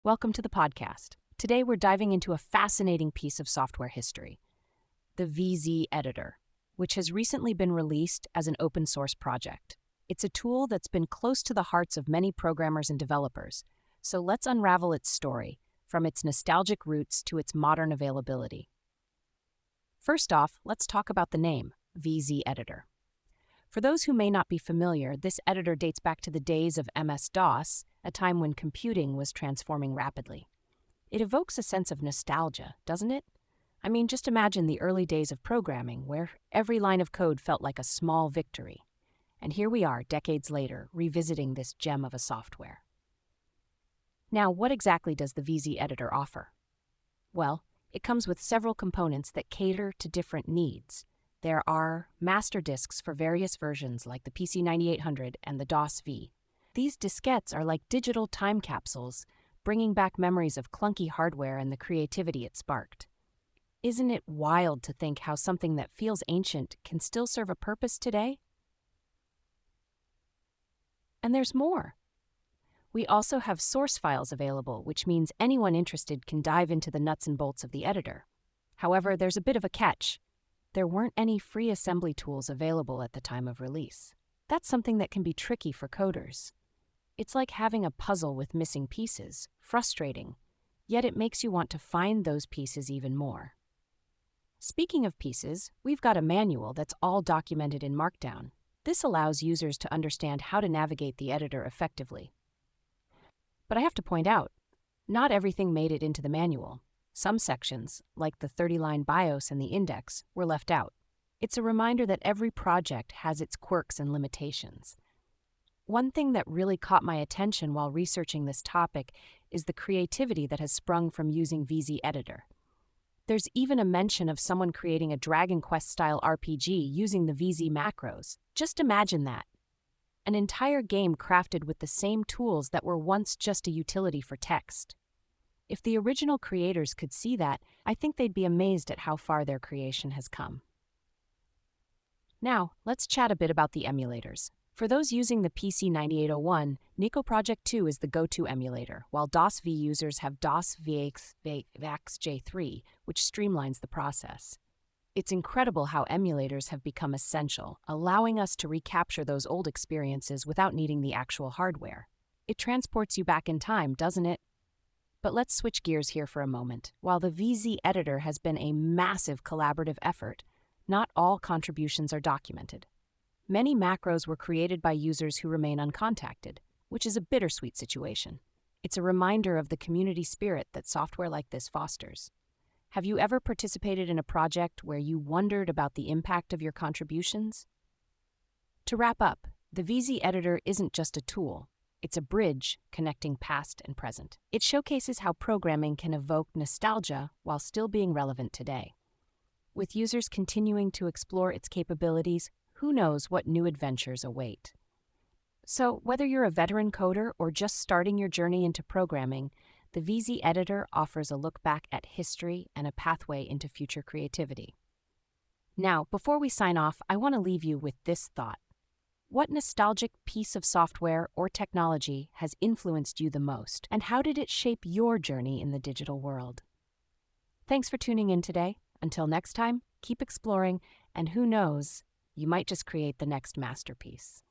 Welcome to the podcast. Today we're diving into a fascinating piece of software history, the VZEditor, which has recently been released as an open source project. It's a tool that's been close to the hearts of many programmers and developers, so let's unravel its story, from its nostalgic roots to its modern availability. First off, let's talk about the name, VZEditor. For those who may not be familiar, this editor dates back to the days of MS-DOS, a time when computing was transforming rapidly. It evokes a sense of nostalgia, doesn't it? I mean, just imagine the early days of programming, where every line of code felt like a small victory. And here we are, decades later, revisiting this gem of a software. Now, what exactly does the VZEditor offer? Well, it comes with several components that cater to different needs. There are master disks for various versions like the PC 9800 and the DOS-V. These diskettes are like digital time capsules, bringing back memories of clunky hardware and the creativity it sparked. Isn't it wild to think how something that feels ancient can still serve a purpose today? And there's more. We also have source files available, which means anyone interested can dive into the nuts and bolts of the editor. However, there's a bit of a catch. There weren't any free assembly tools available at the time of release. That's something that can be tricky for coders. It's like having a puzzle with missing pieces, frustrating, yet it makes you want to find those pieces even more. Speaking of pieces, we've got a manual that's all documented in Markdown. This allows users to understand how to navigate the editor effectively. But I have to point out, not everything made it into the manual. Some sections, like the 30-line BIOS and the index, were left out. It's a reminder that every project has its quirks and limitations. One thing that really caught my attention while researching this topic is the creativity that has sprung from using VZEditor. There's even a mention of someone creating a Dragon Quest-style RPG using the VZ macros. Just imagine that. An entire game crafted with the same tools that were once just a utility for text. If the original creators could see that, I think they'd be amazed at how far their creation has come. Now, let's chat a bit about the emulators. For those using the PC 9801, Nico Project 2 is the go-to emulator, while DOS-V users have DOS vcraftjp, which streamlines the process. It's incredible how emulators have become essential, allowing us to recapture those old experiences without needing the actual hardware. It transports you back in time, doesn't it? But let's switch gears here for a moment. While the VZEditor has been a massive collaborative effort, not all contributions are documented. Many macros were created by users who remain uncontacted, which is a bittersweet situation. It's a reminder of the community spirit that software like this fosters. Have you ever participated in a project where you wondered about the impact of your contributions? To wrap up, the VZEditor isn't just a tool. It's a bridge connecting past and present. It showcases how programming can evoke nostalgia while still being relevant today. With users continuing to explore its capabilities, who knows what new adventures await. So, whether you're a veteran coder or just starting your journey into programming, the VZEditor offers a look back at history and a pathway into future creativity. Now, before we sign off, I want to leave you with this thought. What nostalgic piece of software or technology has influenced you the most, and how did it shape your journey in the digital world? Thanks for tuning in today. Until next time, keep exploring, and who knows, you might just create the next masterpiece.